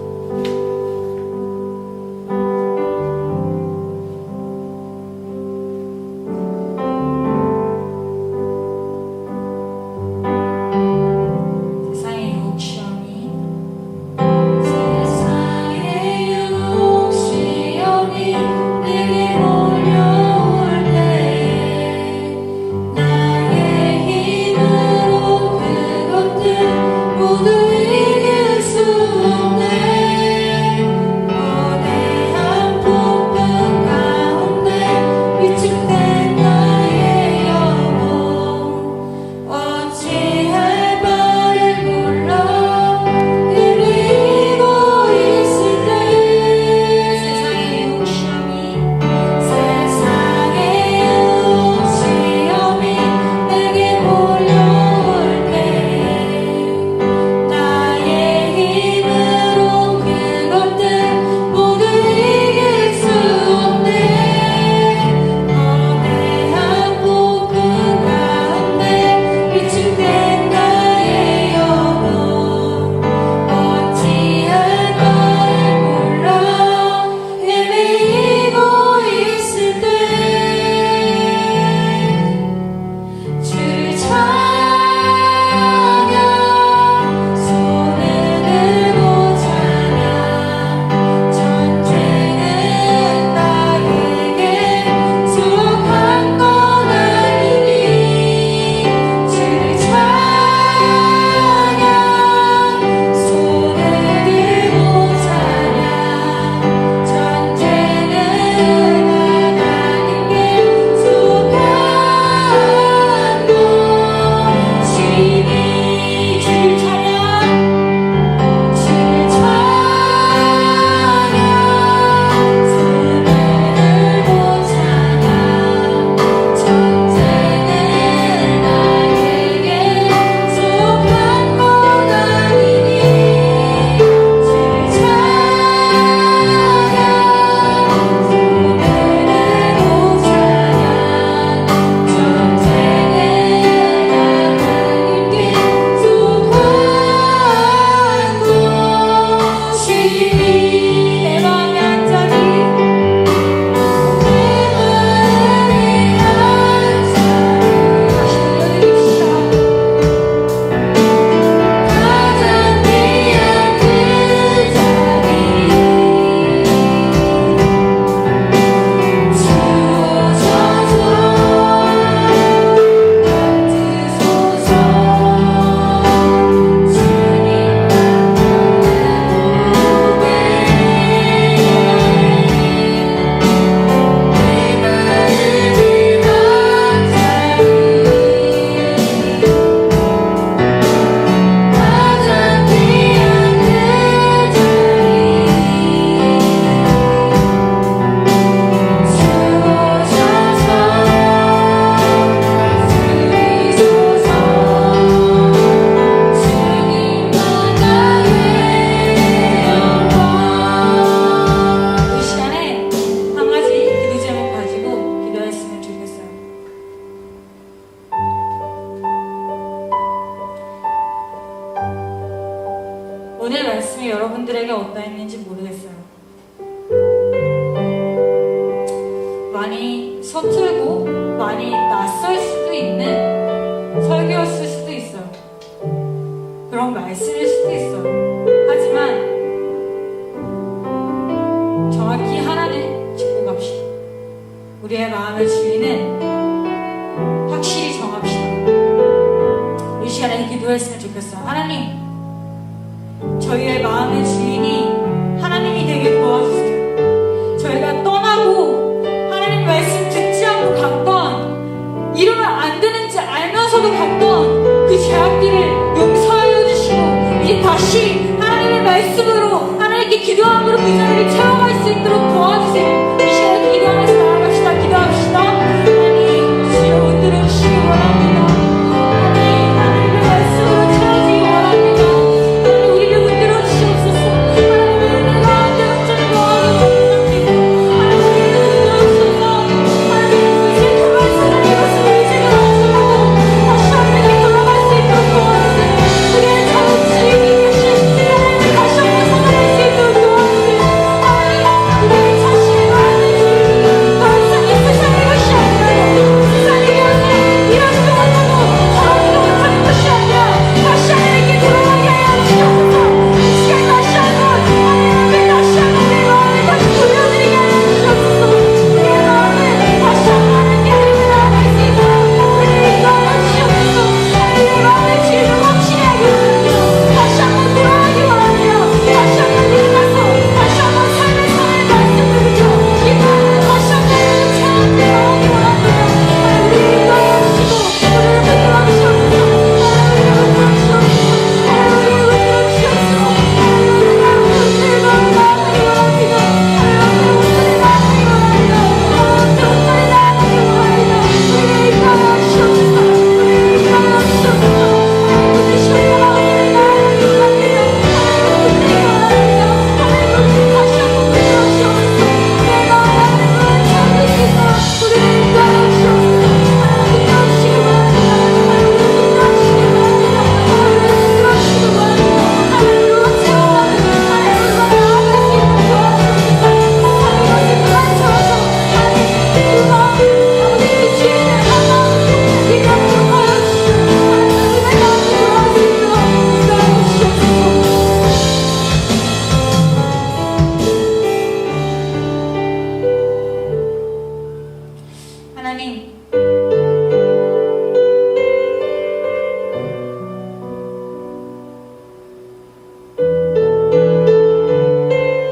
모두 모르겠어요. 많이 서툴고 많이 낯설 수도 있는 설교였을 수도 있어요. 그런 말씀일 수도 있어요. 하지만 정확히 하나는 짚고 갑시다. 우리의 마음의 주인은 확실히 정합시다. 이 시간에 기도했으면 좋겠어요. 하나님, 저희의 마음의 주인이 하나님이 되게 도와주세요. 저희가 떠나고 하나님 말씀 듣지 않고 갔던, 이러면 안 되는지 알면서도 갔던 그 죄악들을 용서하여 주시고 이제 다시 하나님의 말씀으로 하나님께 기도함으로 그 자리를 채워갈 수 있도록 도와주세요. 이 시간에 기도하면서 나아갑시다. 기도합시다. 하나님, 주여 오늘은 주시기 원합니다. 하나님, 하나님의 말씀으로 채워지기 원합니다. 하나님, 우리를 흔들어 주시옵소서. 하나님의 은혜가 온전히 모아서 원합니다. 하나님, 우리를 흔들어 주셔서 하나님, 이제 그 말씀을 이것을 의지가 없어도 다시 하나님께 돌아갈 수 있도록 도와주세요. 우리의 작은 주인이 계신 하나님을 다시 한번 선언할 수 있도록 도와주세요. 하나님, 우리의 자신의 마음의 주인이 더 이상 이 세상의 것이 아니라 세상의 것을 일하지도 못하고 살아지도 못하는 것이 아니라 다시 하나님께 돌아가게 하여 주시옵소서. 이 시간 다시 한번 하나님 앞에 다시 한번 내 마음을 다시 돌려드리게 하여 주시옵소서. 내 마음을 다시 한번 하나님께 드리며 나아갈 수 있도록 우리를 인도하여 주시옵소서. 하나님, 내 마음의 주인을 확실히 하게 하시며 다시 한번 돌아가기 원하며 다시 한번 일어나서 다시 한번 삶의 선을 말씀드리며 이 마음을 다시 한번 채워나가기 원합니다. 하나님, 우리를 인도하여 주시고 우리를 붙들어 주시옵소서. 하나님, 우리를 붙들어 주시옵소서. 하나님, 우리를 붙들어 주시옵소서. 하나님, 우리가 온전히 마음을 나아가기 원합니다. 하나님, 온전히 나아가기 원합니다. 하나님, 온전히 나아가기 원합니다. 우리를 인도하여 주시옵소서. 우리를 인도하여 주시옵소서. 하나님, 붙드시옵소서. 우리를 나아가기 원합니다. 하나님, 붙들기 원합니다. 하나님, 우리를 다시 한번 붙들어 주시옵소서. 내 마음을 하나님을 채워줄 수 있도록 우리를 인도하여 주시옵소서. 하나님, 붙들어 주시기 원합니다. 하나님, 붙들어 주시기 원합니다. 하나님, 붙들어 주시기 원합니다. 하나님으로 채워가는 하나님으로 나아갈 수 있도록 도와주옵소서. 세상의 것을 그만쳐서 하나님, 그 마음을 우리의 주인을 하나님으로 인도하도록 하여 주시고 하나님, 은혜가 들어갈 수 있도록 인도하여 주시옵소서.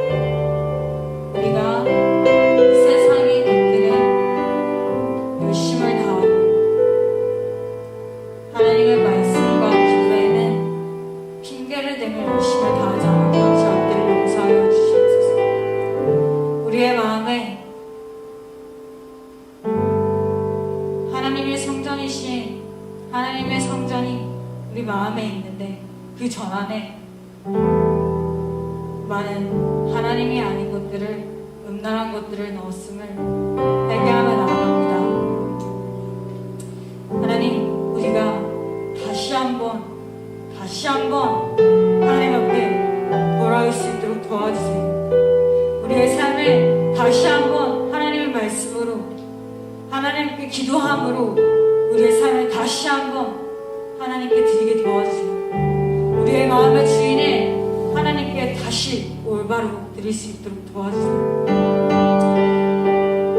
하나님, 우리가 세상에 깃들은 열심을 다하고 하나님의 말씀과 기도에는 핑계를 대며 열심을 다하지 않은 그런 죄악들을 용서하여 주시옵소서. 우리의 마음에 하나님의 성전이신 하나님의 성전이 우리 마음에 있는데 그 전 안에 많은 하나님이 아닌 것들을, 음란한 것들을 넣었음을 회개하며 나아갑니다. 하나님, 우리가 다시 한번 하나님 앞에 돌아올 수 있도록 도와주세요. 우리의 삶을 다시 한번 하나님의 말씀으로, 하나님께 기도함으로 우리의 삶을 다시 한번 하나님께 드리게 도와주세요. 우리의 마음의 주인을 하나님께 다시 올바로 드릴 수 있도록 도와주세요.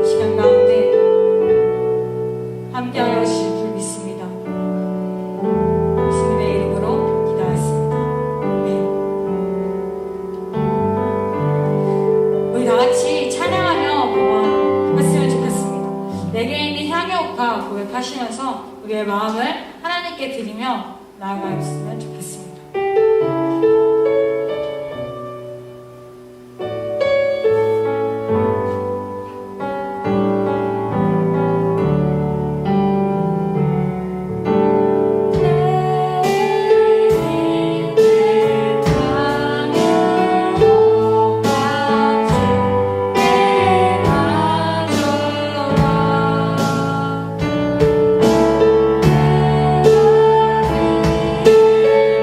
시간 가운데 함께하여 주실 줄 믿습니다. 예수님의 이름으로 기도하였습니다. 아멘. 우리 다 같이 찬양하며 고백했으면 좋겠습니다. 내게 있는 향유옥화 고백하시면서 우리의 마음을 하나님께 드리며 나아가였으면 좋겠습니다. 내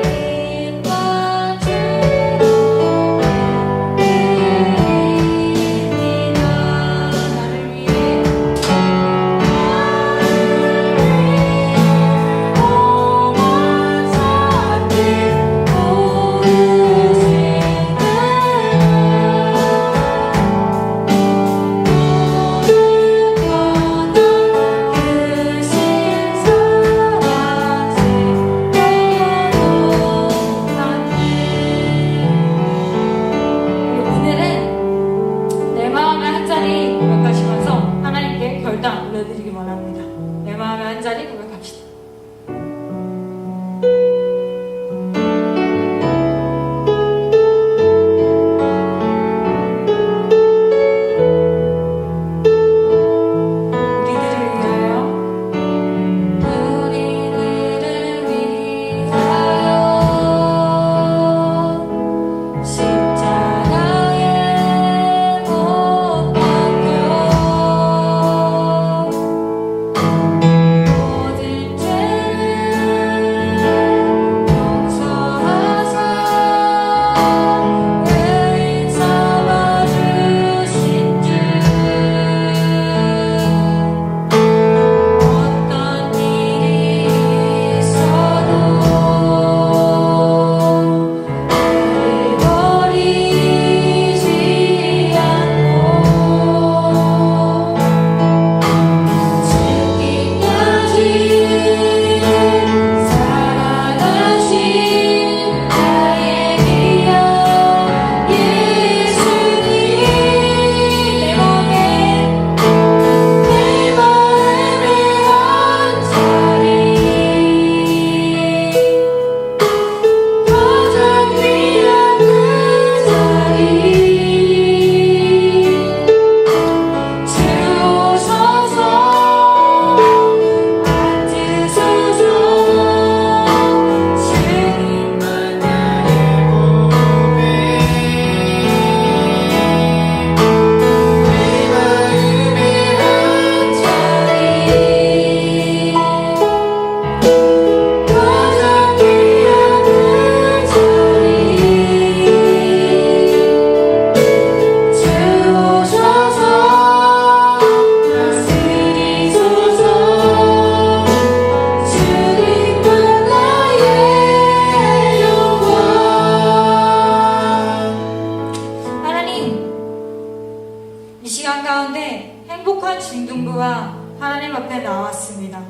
시간 가운데 행복한 중등부가 하나님 앞에 나왔습니다.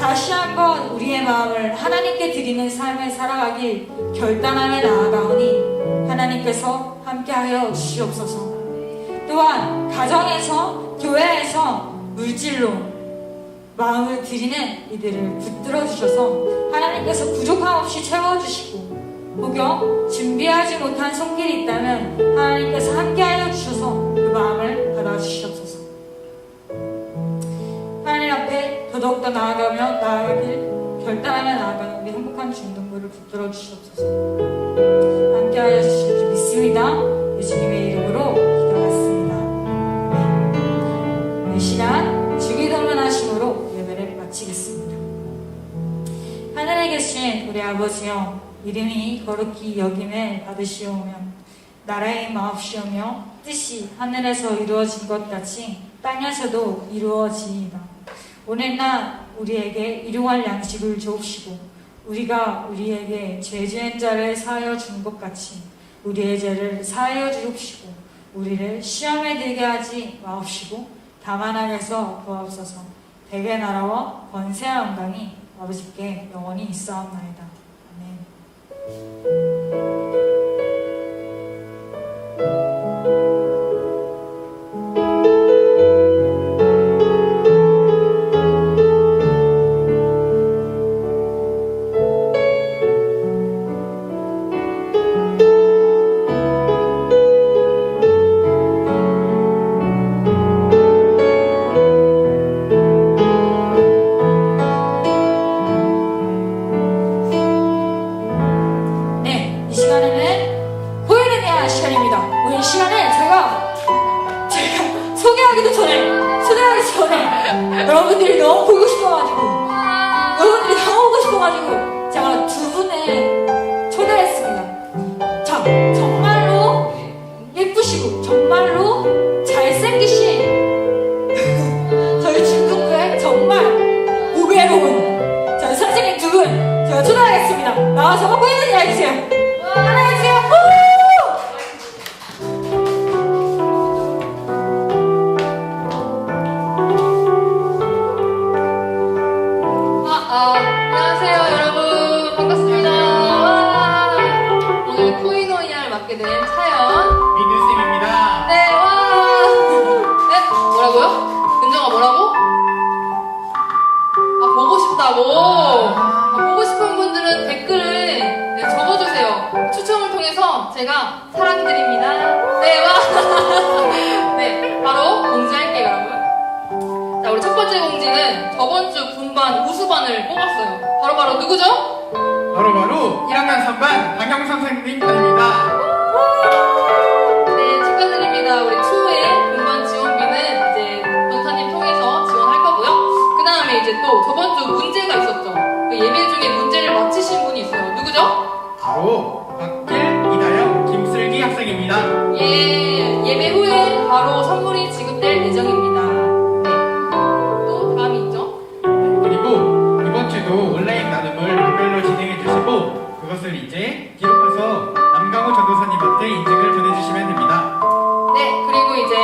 다시 한번 우리의 마음을 하나님께 드리는 삶을 살아가길 결단하며 나아가오니 하나님께서 함께하여 주시옵소서. 또한 가정에서, 교회에서 물질로 마음을 드리는 이들을 붙들어 주셔서 하나님께서 부족함 없이 채워주시고, 혹여 준비하지 못한 손길이 있다면 하나님께서 함께하여 주셔서 그 마음을 받아주시옵소서. 하나님 앞에 더더욱더 나아가길 결단하며 나아가는 우리 행복한 중등부를 붙들어 주시옵소서. 함께하여 주실 줄 믿습니다. 예수님의 이름으로 기도하였습니다. 이 시간 주기도문하심으로 예배를 마치겠습니다. 하늘에 계신 우리 아버지여, 이름이 거룩히 여김을 받으시오며 나라의 마옵시오며 뜻이 하늘에서 이루어진 것 같이 땅에서도 이루어지이다. 오늘날 우리에게 일용할 양식을 주옵시고, 우리가 우리에게 죄 지은 자를 사하여 준 것 같이 우리의 죄를 사하여 주옵시고, 우리를 시험에 들게 하지 마옵시고 다만 악에서 구하옵소서. 대개 나라와 권세와 영광이 아버지께 영원히 있사옵나이다. 아멘. 여러분들이 너무 보고 싶어가지고 제가 두 분을 초대했습니다. 자, 정말로 예쁘시고 정말로 잘생기신 저희 중등부의 정말 우배로운 저희 선생님 두 분 제가 초대하겠습니다. 나와서 보이는 일 해주세요. 하나 해주세요. 안녕하세요 여러분, 반갑습니다. 오늘 코이노이아를 맡게 된 차연 민우쌤입니다. 네, 네? 뭐라고요? 은정아 뭐라고? 보고 싶다고. 보고 싶은 분들은 댓글을 적어주세요. 추첨을 통해서 제가 사랑드립니다. 네, 네, 바로 공지할게요 여러분. 자, 우리 첫 번째 공지는 저번 주 분반 우수반을 뽑았어요. 바로 누구죠? 바로 1학년 3반 강영 선생님입니다. 네, 축하드립니다. 우리 추후에 분반 지원비는 이제 변타님 통해서 지원할 거고요. 그 다음에 이제 또 저번 주 문제가 있었죠. 그 예배 중에 문제를 맞히신 분이 있어요. 누구죠? 바로 박길, 이다영, 김슬기 학생입니다. 예, 예배 후에 바로 선물이 지급될 예정입니다. 네, 또 다음이 있죠? 그리고 이번 주도 온라인 나눔을 일별로 진행해 주시고, 그것을 이제 기록해서 남강호 전도사님한테 인증을 보내주시면 됩니다. 네, 그리고 이제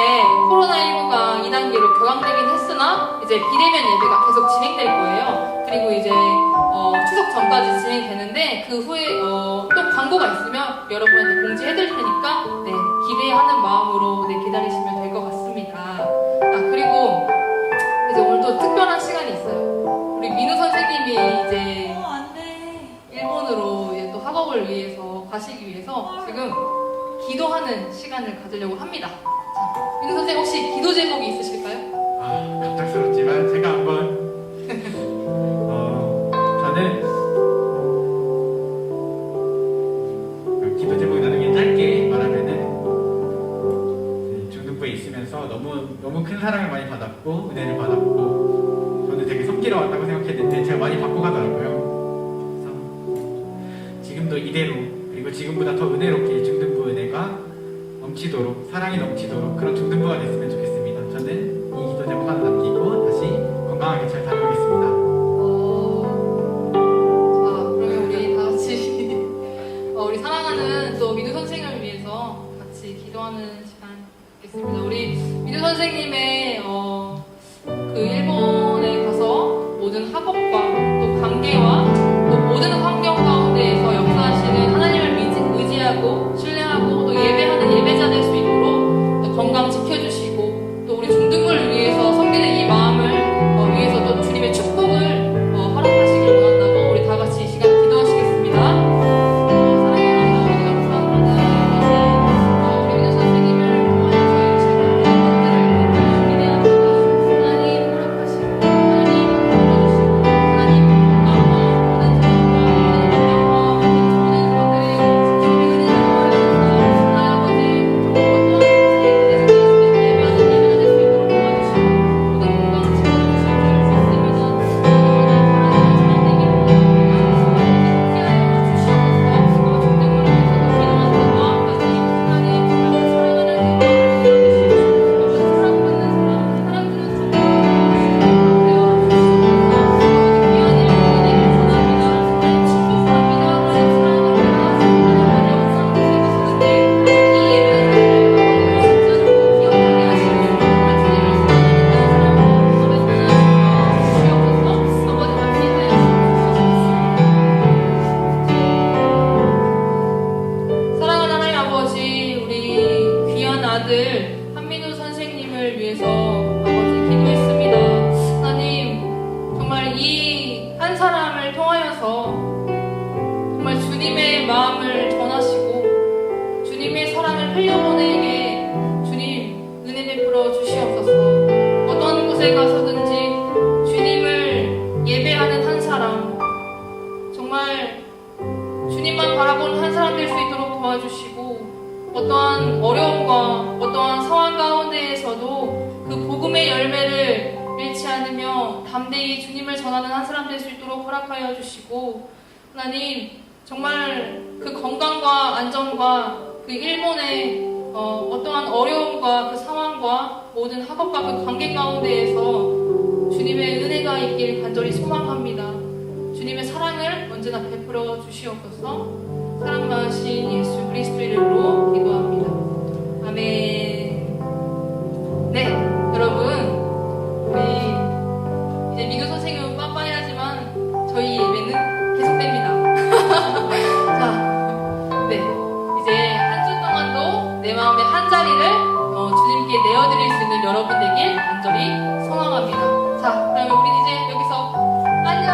코로나19가 2단계로 격앙되긴 했으나 이제 비대면 예배가 계속 진행될 거예요. 그리고 이제 추석 전까지 진행되는데 그 후에 또 광고가 있으면 여러분한테 공지해드릴 테니까 네, 기대하는 마음으로 네, 기다리시면 될 것 같습니다. 그리고 이제 오늘 또 특별한 시간이 있어요. 우리 민우 선생님이 이제 안 돼. 일본으로 이제 또 학업을 위해서 가시기 위해서 지금 기도하는 시간을 가지려고 합니다. 자, 민우 선생님 혹시 기도 제목이 있으실까요? 갑작스럽지만 제가 한번 저는 기도 제목이 나중에 짧게 말하면은 중등부에 있으면서 너무 큰 사랑을 많이 받았고 은혜를 받았고 저는 되게 섬기러 왔다고 생각했는데 제가 많이 받고 가더라고요. 그래서 지금도 이대로, 그리고 지금보다 더 은혜롭게 중등부 은혜가 넘치도록, 사랑이 넘치도록 그런 중등부가 됐으면 좋겠습니다. 저는 이 기도 제목 하나 남기고 다시 건강하게 잘 다녀오겠습니다. 자, 그러면 우리 다 같이 우리 사랑하는 또 민우 선생님을 위해서 같이 기도하는 시간 좋겠습니다. 우리 민우 선생님의 그 일본에 가서 모든 학업과 또 관계와 또 모든 환경 가운데에서 역사하시는 하나님을 의지하고 신뢰하고 또 예배하는 예배자 될 수 있도록 또 건강 지켜주시고 또 우리 중등부를 위해서 섬기는 이 마음을 위해서 또 주님의 축복을 허락하시길 원한다고 우리 다 같이 이 시간 기도하시겠습니다. 사랑하는 아버지 감사합니다. 우리 민우 선생님을 통하여서 제가 기대합니다. 하나님 허락하시고 하나님 도와주시고 하나님 건강과 모든 자원과 모든 병과 모든 것들이 사랑하는 하나님 아버지, 우리 귀한 아들 한민우 선생님을 위해서 아버지 기도했습니다. 하나님, 정말 이 한 사람을 통하여서 정말 주님의 마음을 전하시고 주님의 사랑을 흘려보내게 주님 은혜 베풀어 주시옵소서. 어떤 곳에 가서든지 주님을 예배하는 한 사람, 정말 주님만 바라보는 한 사람 될 수 있도록 도와주시고 어떠한 어려움과 어떠한 상황 가운데에서도 그 복음의 열매를 잃지 않으며 담대히 주님을 전하는 한 사람 될 수 있도록 허락하여 주시고 하나님 정말 그 건강과 안전과 그 일본의 어떠한 어려움과 그 상황과 모든 학업과 그 관계 가운데에서 주님의 은혜가 있길 간절히 소망합니다. 주님의 사랑을 언제나 베풀어 주시옵소서. 사랑 많으신 예수 그리스도 이름으로 기도합니다. 아멘. 네, 여러분, 우리 이제 민우 선생님은 빠빠이 하지만 저희 예배는 계속됩니다. 자, 네, 이제 한 주 동안도 내 마음의 한 자리를 주님께 내어드릴 수 있는 여러분 되길 간절히 소망합니다. 자, 그러면 우리 이제 여기서 안녕.